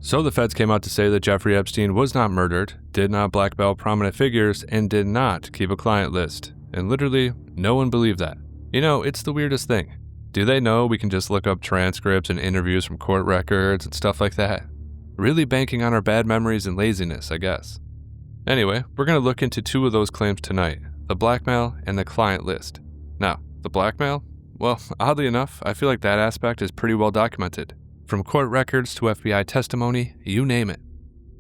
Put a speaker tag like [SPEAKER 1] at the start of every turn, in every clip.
[SPEAKER 1] So the feds came out to say that Jeffrey Epstein was not murdered, did not blackmail prominent figures, and did not keep a client list. And literally, no one believed that. You know, it's the weirdest thing. Do they know we can just look up transcripts and interviews from court records and stuff like that? Really banking on our bad memories and laziness, I guess. Anyway, we're going to look into two of those claims tonight, the blackmail and the client list. Now, the blackmail? Well, oddly enough, I feel like that aspect is pretty well documented. From court records to FBI testimony, you name it.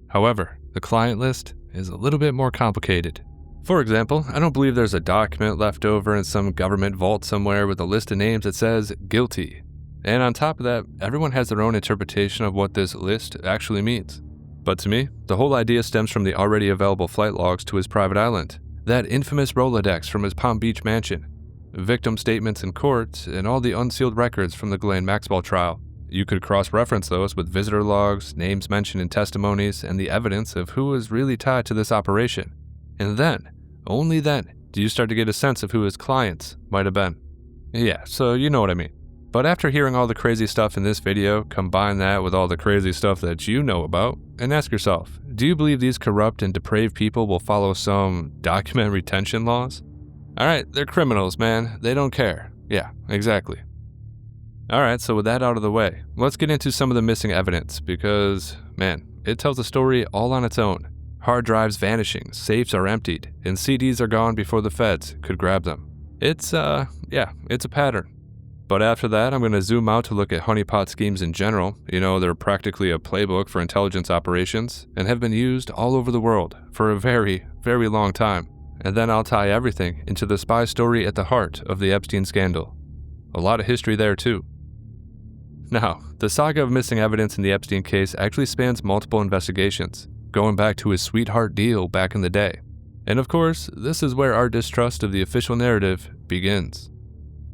[SPEAKER 1] However, the client list is a little bit more complicated. For example, I don't believe there's a document left over in some government vault somewhere with a list of names that says guilty. And on top of that, everyone has their own interpretation of what this list actually means. But to me, the whole idea stems from the already available flight logs to his private island, that infamous Rolodex from his Palm Beach mansion, victim statements in court, and all the unsealed records from the Ghislaine Maxwell trial. You could cross-reference those with visitor logs, names mentioned in testimonies, and the evidence of who is really tied to this operation. And then, only then, do you start to get a sense of who his clients might have been. Yeah, so you know what I mean. But after hearing all the crazy stuff in this video, combine that with all the crazy stuff that you know about, and ask yourself, do you believe these corrupt and depraved people will follow some document retention laws? Alright, they're criminals, man. They don't care. Yeah, exactly. Alright, so with that out of the way, let's get into some of the missing evidence because, man, it tells a story all on its own. Hard drives vanishing, safes are emptied, and CDs are gone before the feds could grab them. It's a pattern. But after that, I'm going to zoom out to look at honeypot schemes in general. You know, they're practically a playbook for intelligence operations and have been used all over the world for a very, very long time. And then I'll tie everything into the spy story at the heart of the Epstein scandal. A lot of history there too. Now, the saga of missing evidence in the Epstein case actually spans multiple investigations, going back to his sweetheart deal back in the day. And of course, this is where our distrust of the official narrative begins.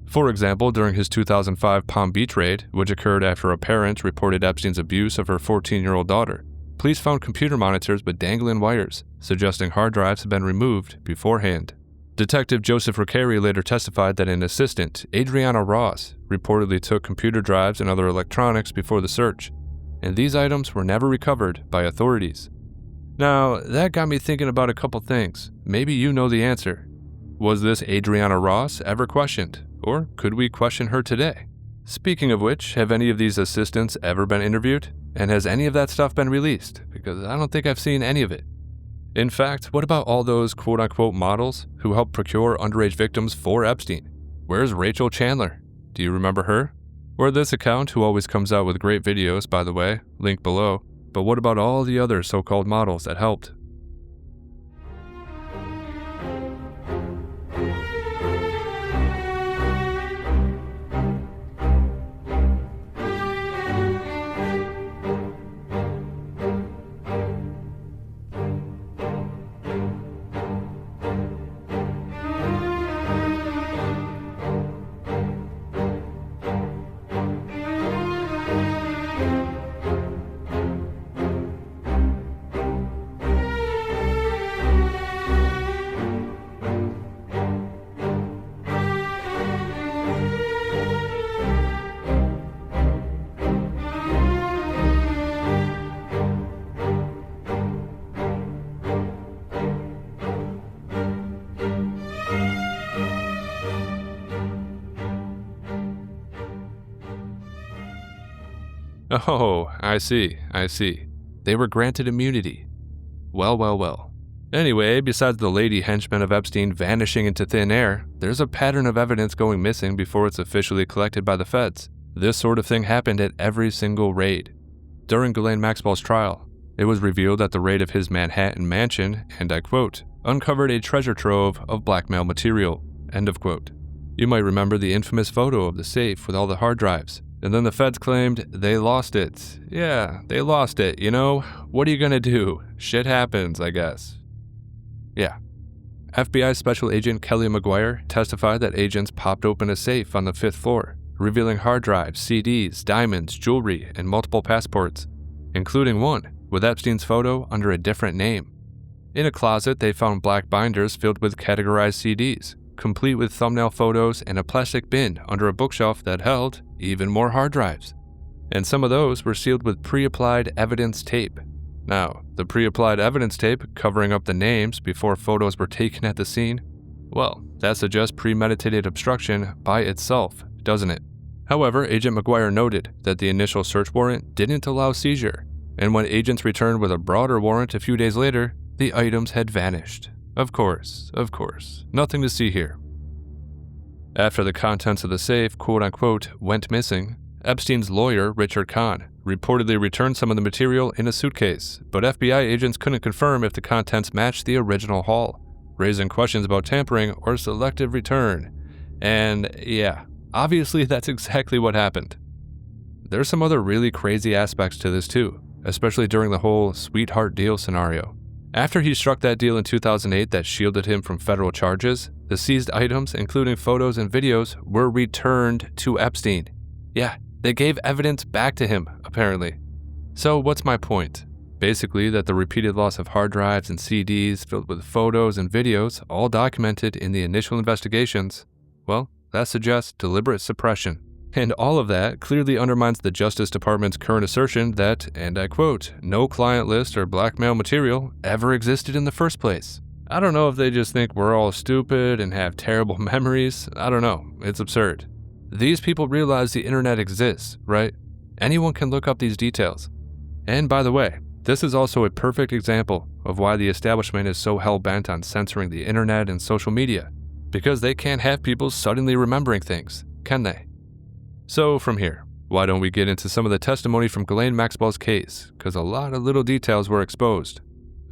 [SPEAKER 1] For example, during his 2005 Palm Beach raid, which occurred after a parent reported Epstein's abuse of her 14-year-old daughter, police found computer monitors with dangling wires, suggesting hard drives had been removed beforehand. Detective Joseph Recarey later testified that an assistant, Adriana Ross, reportedly took computer drives and other electronics before the search, and these items were never recovered by authorities. Now, that got me thinking about a couple things. Maybe you know the answer. Was this Adriana Ross ever questioned? Or could we question her today? Speaking of which, have any of these assistants ever been interviewed? And has any of that stuff been released? Because I don't think I've seen any of it. In fact, what about all those quote-unquote models who helped procure underage victims for Epstein? Where's Rachel Chandler? Do you remember her? Or this account who always comes out with great videos, by the way, link below. But what about all the other so-called models that helped? Oh, I see. They were granted immunity. Well. Anyway, besides the lady henchmen of Epstein vanishing into thin air, there's a pattern of evidence going missing before it's officially collected by the feds. This sort of thing happened at every single raid. During Ghislaine Maxwell's trial, it was revealed that the raid of his Manhattan mansion, and I quote, uncovered a treasure trove of blackmail material, end of quote. You might remember the infamous photo of the safe with all the hard drives. And then the feds claimed they lost it. Yeah, they lost it, you know? What are you gonna do? Shit happens, I guess. Yeah. FBI Special Agent Kelly McGuire testified that agents popped open a safe on the 5th floor, revealing hard drives, CDs, diamonds, jewelry, and multiple passports, including one with Epstein's photo under a different name. In a closet, they found black binders filled with categorized CDs, complete with thumbnail photos and a plastic bin under a bookshelf that held even more hard drives. and some of those were sealed with pre-applied evidence tape. Now, the pre-applied evidence tape covering up the names before photos were taken at the scene, well, that suggests premeditated obstruction by itself, doesn't it? However, Agent McGuire noted that the initial search warrant didn't allow seizure, and when agents returned with a broader warrant a few days later, the items had vanished. Of course, nothing to see here. After the contents of the safe, quote-unquote, went missing, Epstein's lawyer, Richard Kahn, reportedly returned some of the material in a suitcase, but FBI agents couldn't confirm if the contents matched the original haul, raising questions about tampering or selective return. And yeah, obviously that's exactly what happened. There's some other really crazy aspects to this too, especially during the whole sweetheart deal scenario. After he struck that deal in 2008 that shielded him from federal charges, the seized items, including photos and videos, were returned to Epstein. Yeah, they gave evidence back to him, apparently. So what's my point? Basically that the repeated loss of hard drives and CDs filled with photos and videos, all documented in the initial investigations, well, that suggests deliberate suppression. And all of that clearly undermines the Justice Department's current assertion that, and I quote, no client list or blackmail material ever existed in the first place. I don't know if they just think we're all stupid and have terrible memories. I don't know. It's absurd. These people realize the internet exists, right? Anyone can look up these details. And by the way, this is also a perfect example of why the establishment is so hell-bent on censoring the internet and social media, because they can't have people suddenly remembering things, can they? So from here, why don't we get into some of the testimony from Ghislaine Maxwell's case, because a lot of little details were exposed.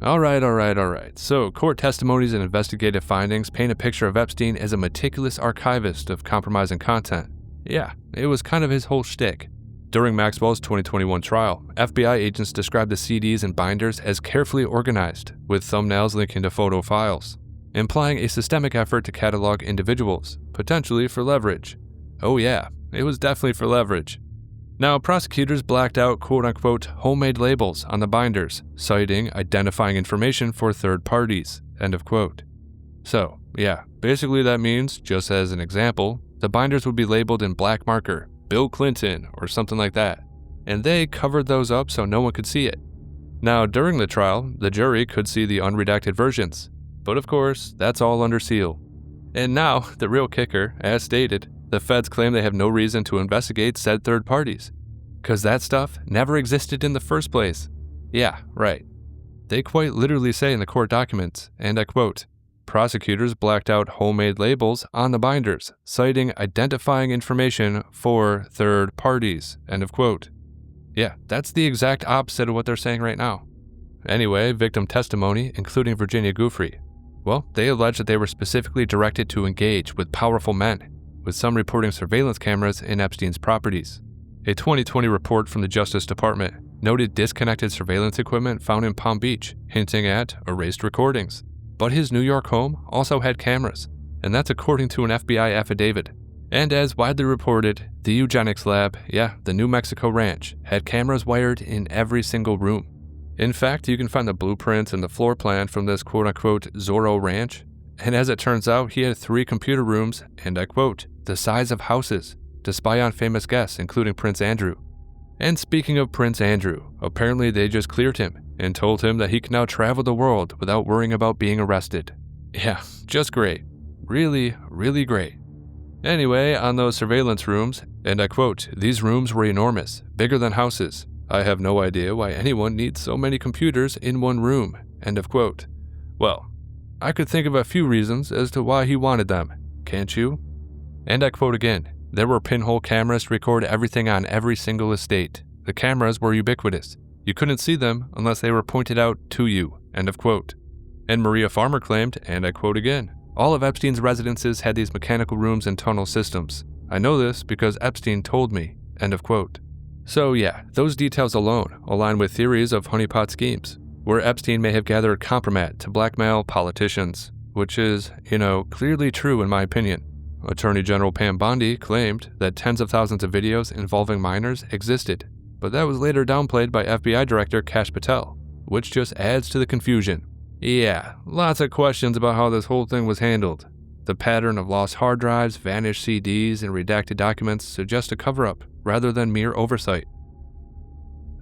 [SPEAKER 1] Alright. So, court testimonies and investigative findings paint a picture of Epstein as a meticulous archivist of compromising content. Yeah, it was kind of his whole shtick. During Maxwell's 2021 trial, FBI agents described the CDs and binders as carefully organized, with thumbnails linking to photo files, implying a systemic effort to catalog individuals, potentially for leverage. Oh yeah, it was definitely for leverage. Now, prosecutors blacked out quote-unquote homemade labels on the binders, citing identifying information for third parties, end of quote. So, yeah, basically that means, just as an example, the binders would be labeled in black marker, Bill Clinton, or something like that, and they covered those up so no one could see it. Now, during the trial, the jury could see the unredacted versions, but of course, that's all under seal. And now, the real kicker, as stated, the feds claim they have no reason to investigate said third parties, because that stuff never existed in the first place. Yeah, right. They quite literally say in the court documents, and I quote, prosecutors blacked out homemade labels on the binders, citing identifying information for third parties, end of quote. Yeah, that's the exact opposite of what they're saying right now. Anyway, victim testimony, including Virginia Giuffre, well, they allege that they were specifically directed to engage with powerful men, with some reporting surveillance cameras in Epstein's properties. A 2020 report from the Justice Department noted disconnected surveillance equipment found in Palm Beach, hinting at erased recordings. But his New York home also had cameras, and that's according to an FBI affidavit. And as widely reported, the eugenics lab, the New Mexico ranch, had cameras wired in every single room. In fact, you can find the blueprints and the floor plan from this quote-unquote Zorro ranch, and as it turns out, he had 3 computer rooms, and I quote, the size of houses, to spy on famous guests, including Prince Andrew. And speaking of Prince Andrew, apparently they just cleared him and told him that he can now travel the world without worrying about being arrested. Yeah, just great. Really, really great. Anyway, on those surveillance rooms, and I quote, these rooms were enormous, bigger than houses. I have no idea why anyone needs so many computers in one room, end of quote. Well, I could think of a few reasons as to why he wanted them, can't you? And I quote again, there were pinhole cameras to record everything on every single estate. The cameras were ubiquitous. You couldn't see them unless they were pointed out to you, end of quote. And Maria Farmer claimed, and I quote again, all of Epstein's residences had these mechanical rooms and tunnel systems. I know this because Epstein told me, end of quote. So yeah, those details alone align with theories of honeypot schemes, where Epstein may have gathered compromat to blackmail politicians, which is, clearly true in my opinion. Attorney General Pam Bondi claimed that tens of thousands of videos involving minors existed, but that was later downplayed by FBI Director Kash Patel, which just adds to the confusion. Yeah, lots of questions about how this whole thing was handled. The pattern of lost hard drives, vanished CDs, and redacted documents suggest a cover-up rather than mere oversight.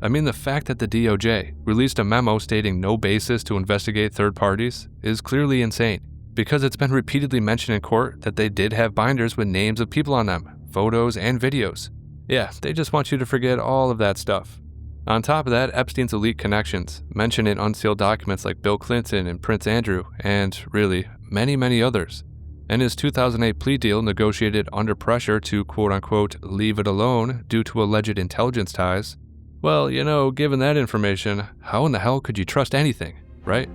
[SPEAKER 1] I mean, the fact that the DOJ released a memo stating no basis to investigate third parties is clearly insane, because it's been repeatedly mentioned in court that they did have binders with names of people on them, photos and videos. Yeah, they just want you to forget all of that stuff. On top of that, Epstein's elite connections, mentioned in unsealed documents like Bill Clinton and Prince Andrew, and really, many others. And his 2008 plea deal negotiated under pressure to quote-unquote leave it alone due to alleged intelligence ties. Well, given that information, how in the hell could you trust anything, right?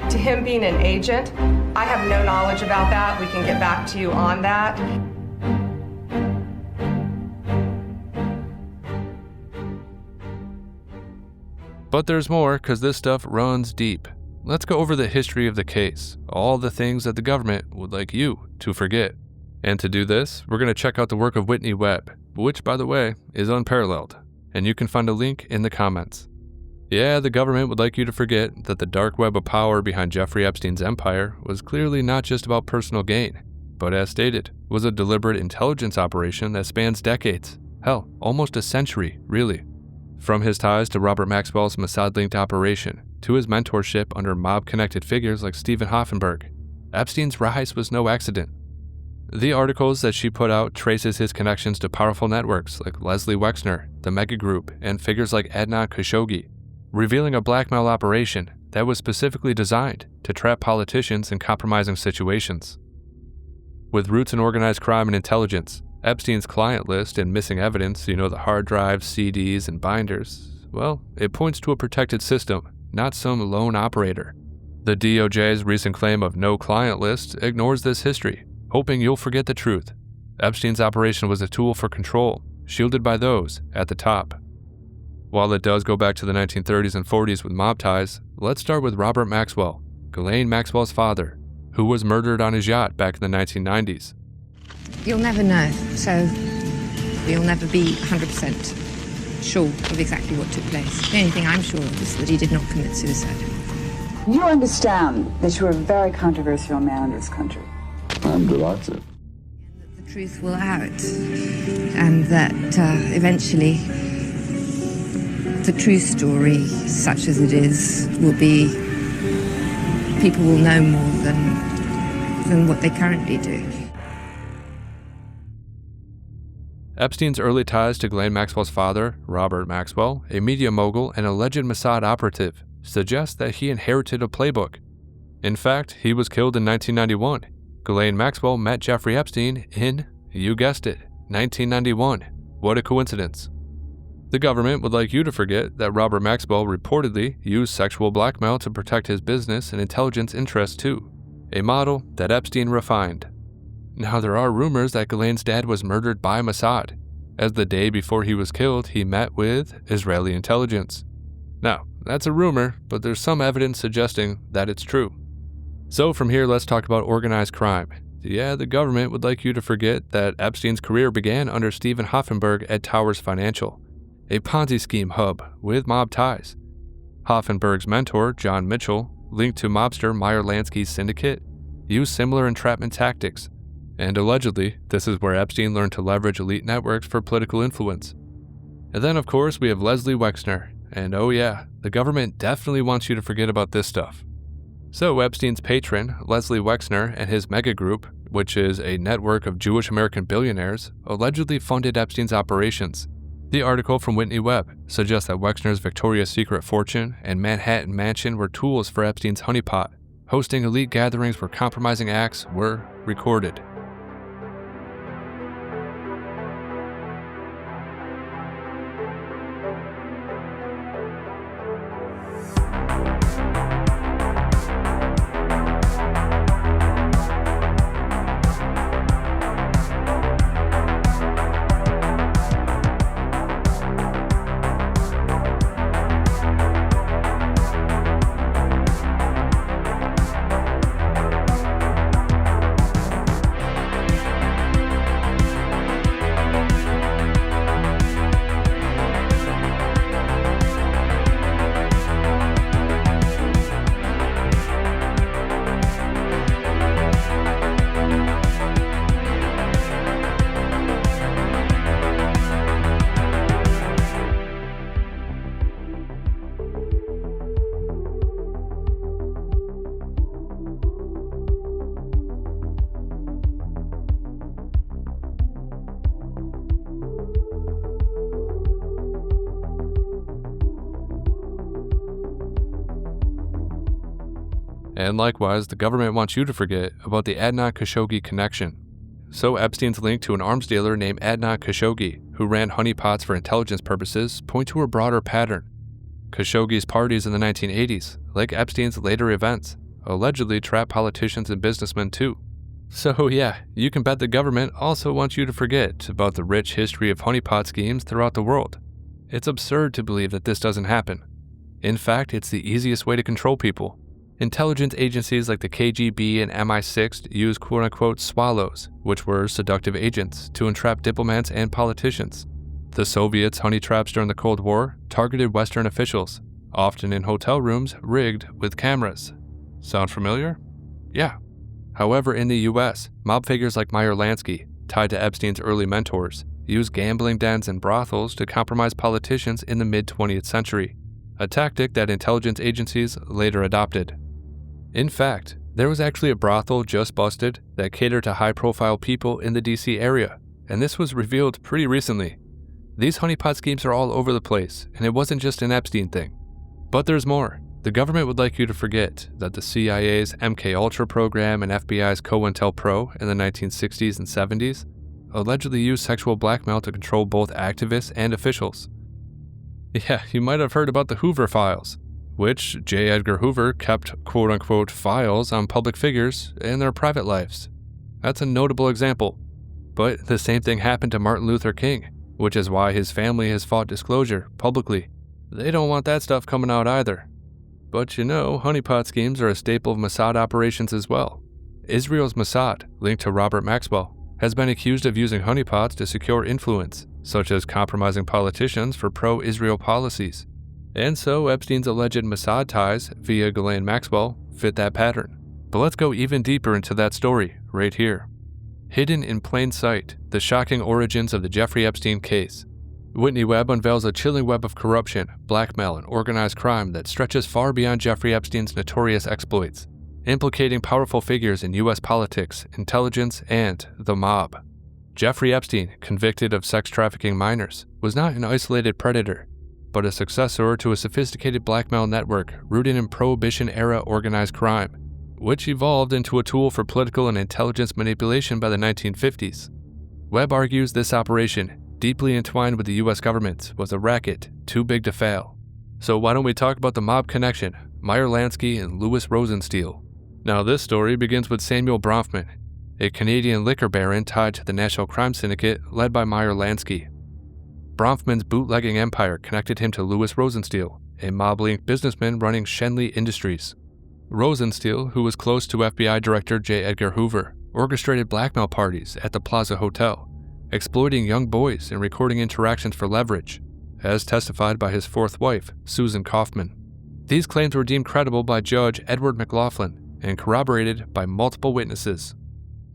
[SPEAKER 2] To him being an agent, I have no knowledge about that. We can get back to you on that.
[SPEAKER 1] But there's more, because this stuff runs deep. Let's go over the history of the case, all the things that the government would like you to forget. And to do this, we're going to check out the work of Whitney Webb, which, by the way, is unparalleled, and you can find a link in the comments. Yeah, the government would like you to forget that the dark web of power behind Jeffrey Epstein's empire was clearly not just about personal gain, but as stated, was a deliberate intelligence operation that spans decades, hell, almost a century, really. From his ties to Robert Maxwell's Mossad-linked operation, to his mentorship under mob-connected figures like Stephen Hoffenberg, Epstein's rise was no accident. The articles that she put out traces his connections to powerful networks like Leslie Wexner, the Mega Group, and figures like Adnan Khashoggi, revealing a blackmail operation that was specifically designed to trap politicians in compromising situations. With roots in organized crime and intelligence, Epstein's client list and missing evidence, the hard drives, CDs, and binders, well, it points to a protected system, not some lone operator. The DOJ's recent claim of no client list ignores this history, hoping you'll forget the truth. Epstein's operation was a tool for control, shielded by those at the top. While it does go back to the 1930s and 40s with mob ties, let's start with Robert Maxwell, Ghislaine Maxwell's father, who was murdered on his yacht back in the 1990s.
[SPEAKER 3] You'll never know, so we'll never be 100% sure of exactly what took place. The only thing I'm sure of is that he did not commit suicide.
[SPEAKER 4] You understand that you're a very controversial man in this country.
[SPEAKER 5] I'm delighted.
[SPEAKER 3] The truth will out, and that eventually the true story, such as it is, will be, people will know more than what they currently do.
[SPEAKER 1] Epstein's early ties to Ghislaine Maxwell's father, Robert Maxwell, a media mogul and alleged Mossad operative, suggest that he inherited a playbook. In fact, he was killed in 1991. Ghislaine Maxwell met Jeffrey Epstein in, you guessed it, 1991. What a coincidence. The government would like you to forget that Robert Maxwell reportedly used sexual blackmail to protect his business and intelligence interests too, a model that Epstein refined. Now, there are rumors that Ghislaine's dad was murdered by Mossad, as the day before he was killed, he met with Israeli intelligence. Now, that's a rumor, but there's some evidence suggesting that it's true. So from here, let's talk about organized crime. Yeah, the government would like you to forget that Epstein's career began under Stephen Hoffenberg at Towers Financial, a Ponzi scheme hub with mob ties. Hoffenberg's mentor, John Mitchell, linked to mobster Meyer Lansky's syndicate, used similar entrapment tactics. And allegedly, this is where Epstein learned to leverage elite networks for political influence. And then, of course, we have Leslie Wexner. And oh yeah, the government definitely wants you to forget about this stuff. So Epstein's patron, Leslie Wexner, and his Mega Group, which is a network of Jewish American billionaires, allegedly funded Epstein's operations. The article from Whitney Webb suggests that Wexner's Victoria's Secret fortune and Manhattan mansion were tools for Epstein's honeypot, hosting elite gatherings where compromising acts were recorded. And likewise, the government wants you to forget about the Adnan-Khashoggi connection. So Epstein's link to an arms dealer named Adnan Khashoggi, who ran honeypots for intelligence purposes, point to a broader pattern. Khashoggi's parties in the 1980s, like Epstein's later events, allegedly trapped politicians and businessmen too. So yeah, you can bet the government also wants you to forget about the rich history of honeypot schemes throughout the world. It's absurd to believe that this doesn't happen. In fact, it's the easiest way to control people. Intelligence agencies like the KGB and MI6 used quote-unquote swallows, which were seductive agents, to entrap diplomats and politicians. The Soviets' honey traps during the Cold War targeted Western officials, often in hotel rooms rigged with cameras. Sound familiar? Yeah. However, in the US, mob figures like Meyer Lansky, tied to Epstein's early mentors, used gambling dens and brothels to compromise politicians in the mid-20th century, a tactic that intelligence agencies later adopted. In fact, there was actually a brothel just busted that catered to high-profile people in the DC area, and this was revealed pretty recently. These honeypot schemes are all over the place, and it wasn't just an Epstein thing. But there's more. The government would like you to forget that the CIA's MKUltra program and FBI's COINTELPRO in the 1960s and 70s allegedly used sexual blackmail to control both activists and officials. Yeah, you might have heard about the Hoover files, which J. Edgar Hoover kept quote-unquote files on public figures and their private lives. That's a notable example. But the same thing happened to Martin Luther King, which is why his family has fought disclosure publicly. They don't want that stuff coming out either. But you know, honeypot schemes are a staple of Mossad operations as well. Israel's Mossad, linked to Robert Maxwell, has been accused of using honeypots to secure influence, such as compromising politicians for pro-Israel policies. And so Epstein's alleged Mossad ties via Ghislaine Maxwell fit that pattern. But let's go even deeper into that story right here. Hidden in plain sight, the shocking origins of the Jeffrey Epstein case. Whitney Webb unveils a chilling web of corruption, blackmail, and organized crime that stretches far beyond Jeffrey Epstein's notorious exploits, implicating powerful figures in U.S. politics, intelligence, and the mob. Jeffrey Epstein, convicted of sex trafficking minors, was not an isolated predator, but a successor to a sophisticated blackmail network rooted in Prohibition-era organized crime, which evolved into a tool for political and intelligence manipulation by the 1950s. Webb argues this operation, deeply entwined with the U.S. government, was a racket too big to fail. So why don't we talk about the mob connection, Meyer Lansky and Louis Rosenstiel. Now this story begins with Samuel Bronfman, a Canadian liquor baron tied to the National Crime Syndicate led by Meyer Lansky. Bronfman's bootlegging empire connected him to Louis Rosenstiel, a mob-linked businessman running Schenley Industries. Rosenstiel, who was close to FBI Director J. Edgar Hoover, orchestrated blackmail parties at the Plaza Hotel, exploiting young boys and recording interactions for leverage, as testified by his fourth wife, Susan Kaufman. These claims were deemed credible by Judge Edward McLaughlin and corroborated by multiple witnesses.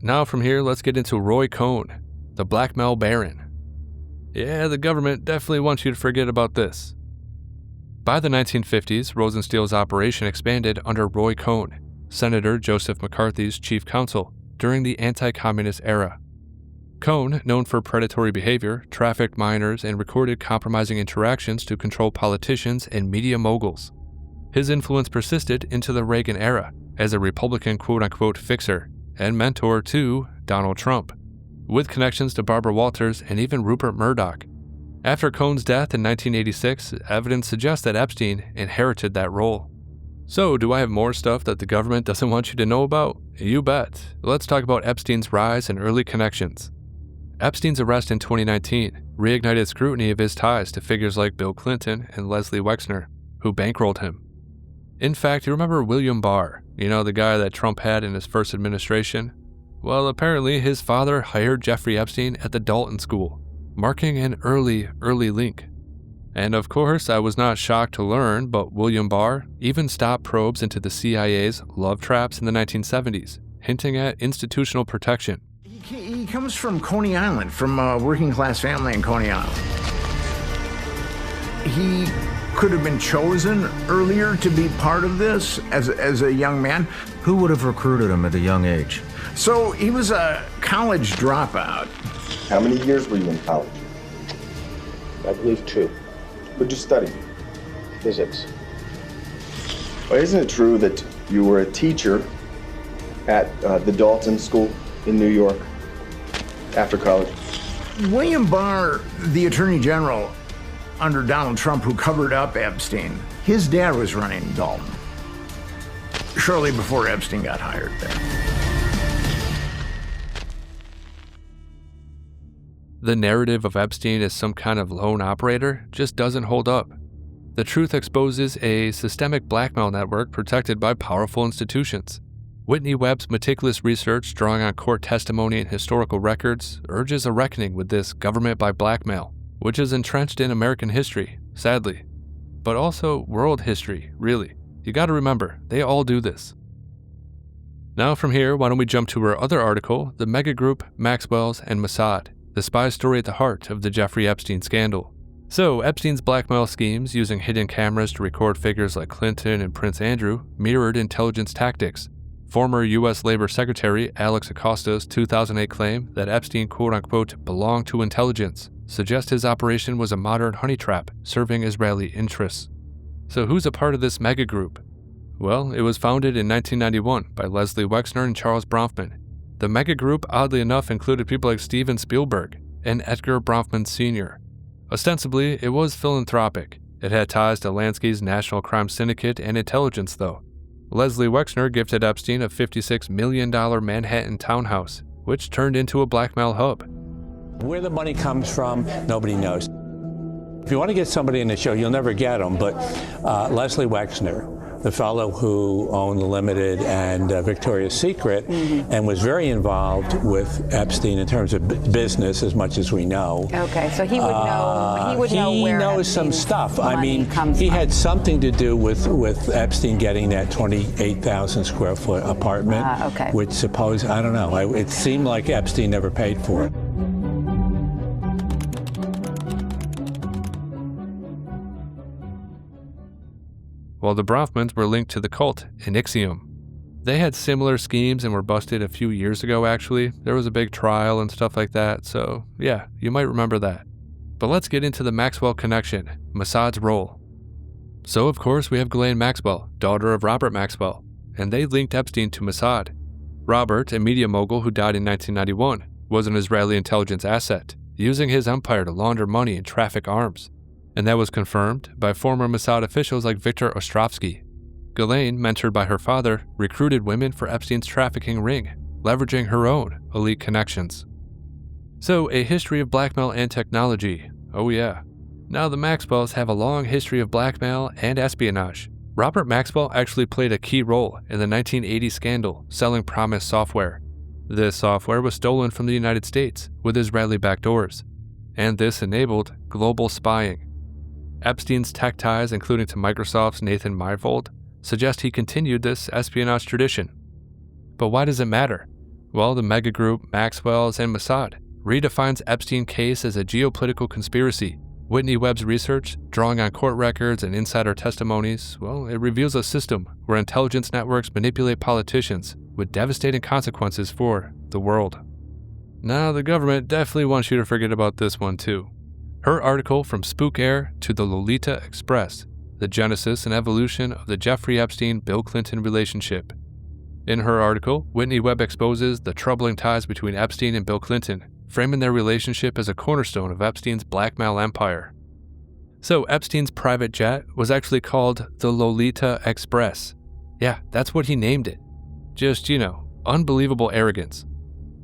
[SPEAKER 1] Now from here, let's get into Roy Cohn, the blackmail baron. Yeah, the government definitely wants you to forget about this. By the 1950s, Rosenstiel's operation expanded under Roy Cohn, Senator Joseph McCarthy's chief counsel during the anti-communist era. Cohn, known for predatory behavior, trafficked minors, and recorded compromising interactions to control politicians and media moguls. His influence persisted into the Reagan era as a Republican quote-unquote fixer and mentor to Donald Trump, with connections to Barbara Walters and even Rupert Murdoch. After Cohn's death in 1986, evidence suggests that Epstein inherited that role. So, do I have more stuff that the government doesn't want you to know about? You bet. Let's talk about Epstein's rise and early connections. Epstein's arrest in 2019 reignited scrutiny of his ties to figures like Bill Clinton and Leslie Wexner, who bankrolled him. In fact, you remember William Barr, the guy that Trump had in his first administration? Well, apparently his father hired Jeffrey Epstein at the Dalton School, marking an early link. And of course, I was not shocked to learn, but William Barr even stopped probes into the CIA's love traps in the 1970s, hinting at institutional protection.
[SPEAKER 5] He comes from Coney Island, from a working class family in Coney Island. He could have been chosen earlier to be part of this as a young man.
[SPEAKER 6] Who would have recruited him at a young age?
[SPEAKER 5] So he was a college dropout.
[SPEAKER 7] How many years were you in college?
[SPEAKER 8] I believe 2.
[SPEAKER 7] What'd you study?
[SPEAKER 8] Physics.
[SPEAKER 7] Well, isn't it true that You were a teacher at the Dalton School in New York after college.
[SPEAKER 5] William Barr, the Attorney General under Donald Trump, who covered up Epstein, his dad was running Dalton shortly before Epstein got hired there.
[SPEAKER 1] The narrative of Epstein as some kind of lone operator just doesn't hold up. The truth exposes a systemic blackmail network protected by powerful institutions. Whitney Webb's meticulous research, drawing on court testimony and historical records, urges a reckoning with this government by blackmail, which is entrenched in American history, sadly. But also world history, really. You gotta remember, they all do this. Now from here, why don't we jump to our other article, The Mega Group, Maxwell's, and Mossad, the spy story at the heart of the Jeffrey Epstein scandal. So, Epstein's blackmail schemes using hidden cameras to record figures like Clinton and Prince Andrew mirrored intelligence tactics. Former U.S. Labor Secretary Alex Acosta's 2008 claim that Epstein quote-unquote belonged to intelligence suggests his operation was a modern honey trap serving Israeli interests. So who's a part of this mega group? Well, it was founded in 1991 by Leslie Wexner and Charles Bronfman. The mega group, oddly enough, included people like Steven Spielberg and Edgar Bronfman Sr. Ostensibly, it was philanthropic. It had ties to Lansky's National Crime Syndicate and intelligence, though. Leslie Wexner gifted Epstein a $56 million Manhattan townhouse, which turned into a blackmail hub.
[SPEAKER 9] Where the money comes from, nobody knows. If you want to get somebody in the show, you'll never get them, but Leslie Wexner, the fellow who owned The Limited and Victoria's Secret, and was very involved with Epstein in terms of business, as much as we know.
[SPEAKER 10] Okay, so he would know. He would know where
[SPEAKER 9] he knows
[SPEAKER 10] Epstein's
[SPEAKER 9] some stuff. I mean,
[SPEAKER 10] comes
[SPEAKER 9] he
[SPEAKER 10] from.
[SPEAKER 9] had something to do with Epstein getting that 28,000 square foot apartment,
[SPEAKER 10] okay.
[SPEAKER 9] which I don't know. It seemed like Epstein never paid for it.
[SPEAKER 1] While the Bronfmans were linked to the cult Enixium. They had similar schemes and were busted a few years ago, actually. There was a big trial and stuff like that, so yeah, you might remember that. But let's get into the Maxwell connection, Mossad's role. So of course we have Ghislaine Maxwell, daughter of Robert Maxwell, and they linked Epstein to Mossad. Robert, a media mogul who died in 1991, was an Israeli intelligence asset, using his empire to launder money and traffic arms. And that was confirmed by former Mossad officials like Viktor Ostrovsky. Ghislaine, mentored by her father, recruited women for Epstein's trafficking ring, leveraging her own elite connections. So, a history of blackmail and technology. Oh yeah. Now the Maxwells have a long history of blackmail and espionage. Robert Maxwell actually played a key role in the 1980 scandal selling Promise software. This software was stolen from the United States with Israeli backdoors, and this enabled global spying. Epstein's tech ties, including to Microsoft's Nathan Myhrvold, suggest he continued this espionage tradition. But why does it matter? Well, the mega group, Maxwell's, and Mossad redefines Epstein's case as a geopolitical conspiracy. Whitney Webb's research, drawing on court records and insider testimonies, well, it reveals a system where intelligence networks manipulate politicians with devastating consequences for the world. Now, the government definitely wants you to forget about this one too. Her article, From Spook Air to the Lolita Express, the genesis and evolution of the Jeffrey Epstein-Bill Clinton relationship. In her article, Whitney Webb exposes the troubling ties between Epstein and Bill Clinton, framing their relationship as a cornerstone of Epstein's blackmail empire. So Epstein's private jet was actually called the Lolita Express. Yeah, that's what he named it. Just, unbelievable arrogance.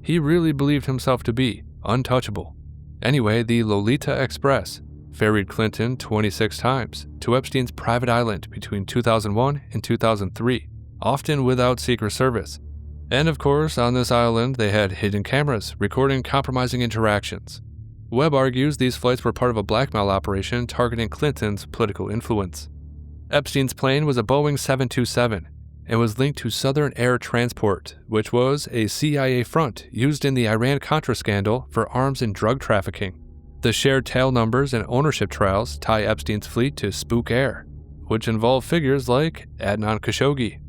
[SPEAKER 1] He really believed himself to be untouchable. Anyway, the Lolita Express ferried Clinton 26 times to Epstein's private island between 2001 and 2003, often without Secret Service. And of course, on this island, they had hidden cameras recording compromising interactions. Webb argues these flights were part of a blackmail operation targeting Clinton's political influence. Epstein's plane was a Boeing 727 and was linked to Southern Air Transport, which was a CIA front used in the Iran-Contra scandal for arms and drug trafficking. The shared tail numbers and ownership trials tie Epstein's fleet to Spook Air, which involve figures like Adnan Khashoggi.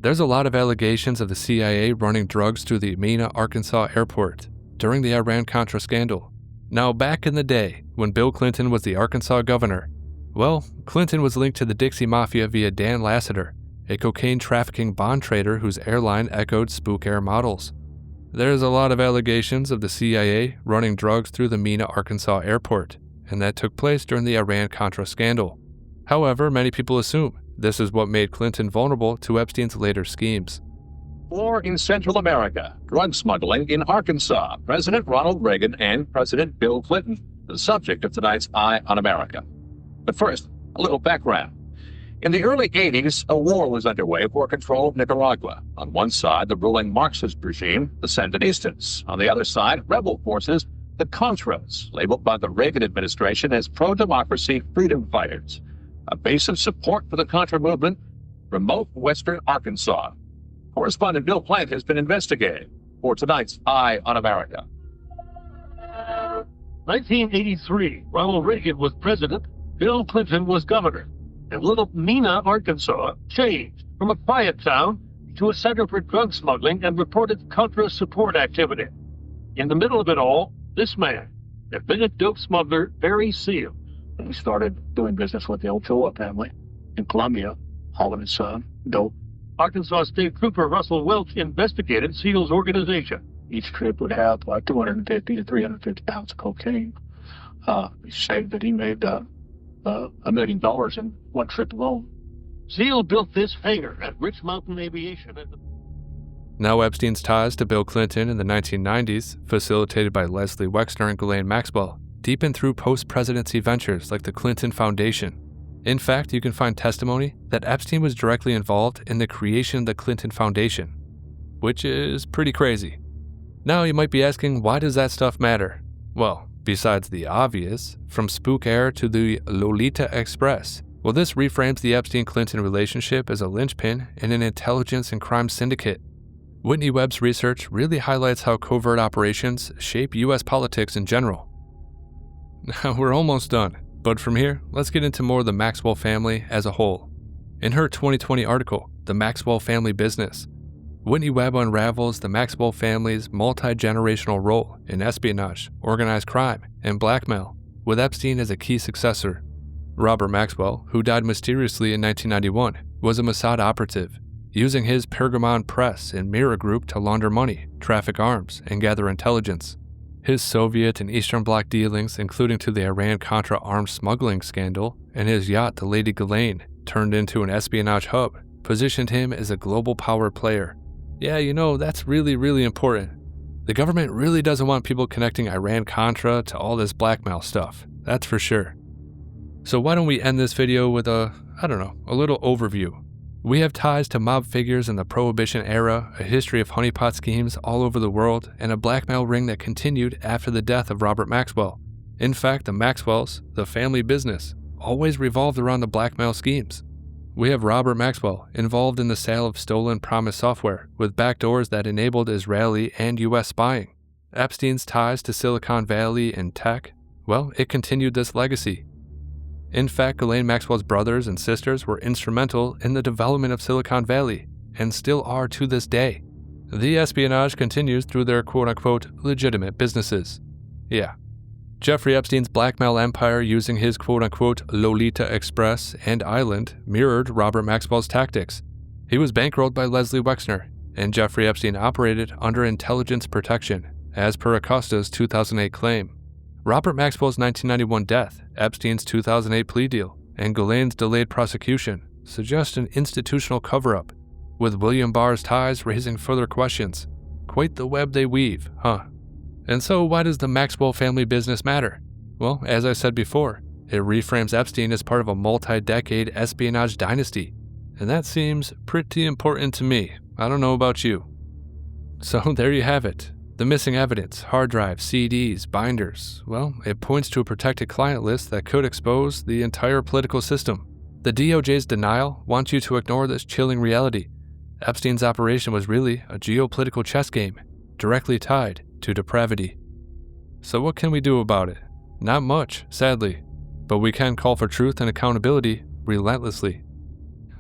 [SPEAKER 1] There's a lot of allegations of the CIA running drugs through the Mena, Arkansas airport during the Iran-Contra scandal. Now, back in the day, when Bill Clinton was the Arkansas governor, well, Clinton was linked to the Dixie Mafia via Dan Lassiter, a cocaine trafficking bond trader whose airline echoed Spook Air models. There's a lot of allegations of the CIA running drugs through the Mena, Arkansas airport, and that took place during the Iran-Contra scandal. However, many people assume this is what made Clinton vulnerable to Epstein's later schemes.
[SPEAKER 11] War in Central America, drug smuggling in Arkansas, President Ronald Reagan and President Bill Clinton, the subject of tonight's Eye on America. But first, a little background. In the early 80s, a war was underway for control of Nicaragua. On one side, the ruling Marxist regime, the Sandinistas. On the other side, rebel forces, the Contras, labeled by the Reagan administration as pro-democracy freedom fighters. A base of support for the Contra movement, remote western Arkansas. Correspondent Bill Plant has been investigating for tonight's Eye on America.
[SPEAKER 12] 1983, Ronald Reagan was president, Bill Clinton was governor, and little Mena, Arkansas, changed from a quiet town to a center for drug smuggling and reported Contra support activity. In the middle of it all, this man, admitted dope smuggler Barry Seal.
[SPEAKER 8] He started doing business with the Ochoa family in Colombia, hauling his dope.
[SPEAKER 12] Arkansas State Trooper Russell Welch investigated Seal's organization.
[SPEAKER 8] Each trip would have 250 to 350 pounds of cocaine. He said that he made $1 million in one trip alone.
[SPEAKER 12] Seal built this hangar at Rich Mountain Aviation.
[SPEAKER 1] Now Epstein's ties to Bill Clinton in the 1990s, facilitated by Leslie Wexner and Ghislaine Maxwell, deepened through post-presidency ventures like the Clinton Foundation. In fact, you can find testimony that Epstein was directly involved in the creation of the Clinton Foundation, which is pretty crazy. Now you might be asking, why does that stuff matter? Well, besides the obvious, from Spook Air to the Lolita Express, well, this reframes the Epstein-Clinton relationship as a linchpin in an intelligence and crime syndicate. Whitney Webb's research really highlights how covert operations shape U.S. politics in general. Now, we're almost done, but from here, let's get into more of the Maxwell family as a whole. In her 2020 article, The Maxwell Family Business, Whitney Webb unravels the Maxwell family's multi-generational role in espionage, organized crime, and blackmail, with Epstein as a key successor. Robert Maxwell, who died mysteriously in 1991, was a Mossad operative, using his Pergamon Press and Mirror Group to launder money, traffic arms, and gather intelligence. His Soviet and Eastern Bloc dealings, including to the Iran-Contra arms smuggling scandal, and his yacht, the Lady Ghislaine, turned into an espionage hub, positioned him as a global power player. Yeah, that's really important. The government really doesn't want people connecting Iran-Contra to all this blackmail stuff, that's for sure. So why don't we end this video with a little overview. We have ties to mob figures in the Prohibition era, a history of honeypot schemes all over the world, and a blackmail ring that continued after the death of Robert Maxwell. In fact, the Maxwells, the family business, always revolved around the blackmail schemes. We have Robert Maxwell involved in the sale of stolen Promise software with backdoors that enabled Israeli and U.S. spying. Epstein's ties to Silicon Valley and tech, well, it continued this legacy. In fact, Ghislaine Maxwell's brothers and sisters were instrumental in the development of Silicon Valley, and still are to this day. The espionage continues through their quote-unquote legitimate businesses. Yeah. Jeffrey Epstein's blackmail empire using his quote-unquote Lolita Express and Island mirrored Robert Maxwell's tactics. He was bankrolled by Leslie Wexner, and Jeffrey Epstein operated under intelligence protection, as per Acosta's 2008 claim. Robert Maxwell's 1991 death, Epstein's 2008 plea deal, and Ghislaine's delayed prosecution suggest an institutional cover-up, with William Barr's ties raising further questions. Quite the web they weave, huh? And so why does the Maxwell family business matter? Well, as I said before, it reframes Epstein as part of a multi-decade espionage dynasty, and that seems pretty important to me. I don't know about you. So there you have it. The missing evidence, hard drives, CDs, binders, well, it points to a protected client list that could expose the entire political system. The DOJ's denial wants you to ignore this chilling reality. Epstein's operation was really a geopolitical chess game, directly tied to depravity. So what can we do about it? Not much, sadly, but we can call for truth and accountability relentlessly.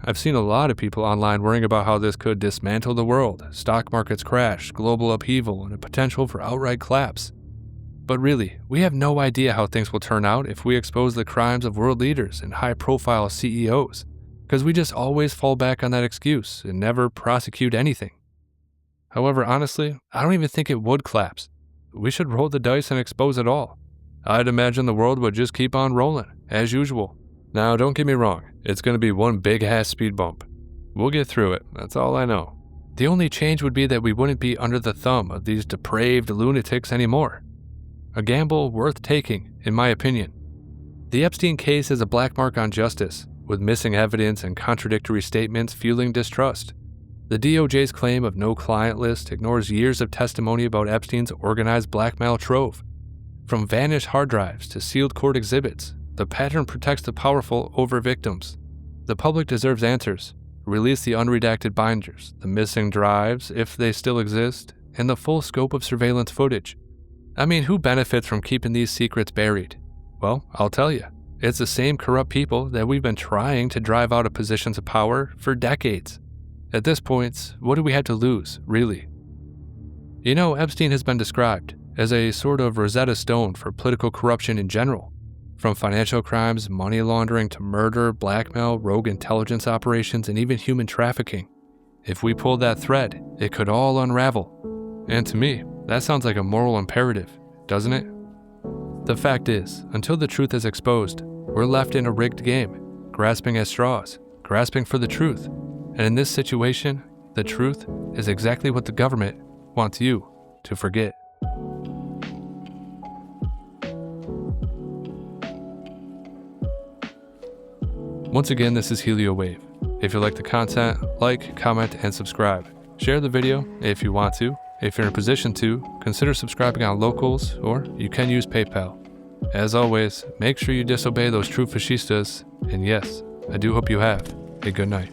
[SPEAKER 1] I've seen a lot of people online worrying about how this could dismantle the world, stock markets crash, global upheaval, and a potential for outright collapse. But really, we have no idea how things will turn out if we expose the crimes of world leaders and high-profile CEOs. because we just always fall back on that excuse and never prosecute anything. However, honestly, I don't even think it would collapse. We should roll the dice and expose it all. I'd imagine the world would just keep on rolling, as usual. Now, don't get me wrong, it's going to be one big-ass speed bump. We'll get through it, that's all I know. The only change would be that we wouldn't be under the thumb of these depraved lunatics anymore. A gamble worth taking, in my opinion. The Epstein case is a black mark on justice, with missing evidence and contradictory statements fueling distrust. The DOJ's claim of no client list ignores years of testimony about Epstein's organized blackmail trove. From vanished hard drives to sealed court exhibits, the pattern protects the powerful over victims. The public deserves answers. Release the unredacted binders, the missing drives, if they still exist, and the full scope of surveillance footage. I mean, who benefits from keeping these secrets buried? Well, I'll tell you. It's the same corrupt people that we've been trying to drive out of positions of power for decades. At this point, what do we have to lose, really? You know, Epstein has been described as a sort of Rosetta Stone for political corruption in general. From financial crimes, money laundering to murder, blackmail, rogue intelligence operations, and even human trafficking. If we pulled that thread, it could all unravel. And to me, that sounds like a moral imperative, doesn't it? The fact is, until the truth is exposed, we're left in a rigged game, grasping at straws, grasping for the truth. And in this situation, the truth is exactly what the government wants you to forget. Once again, this is HelioWave. If you like the content, like, comment, and subscribe. Share the video if you want to. If you're in a position to, consider subscribing on Locals, or you can use PayPal. As always, make sure you disobey those true fascistas, and yes, I do hope you have a good night.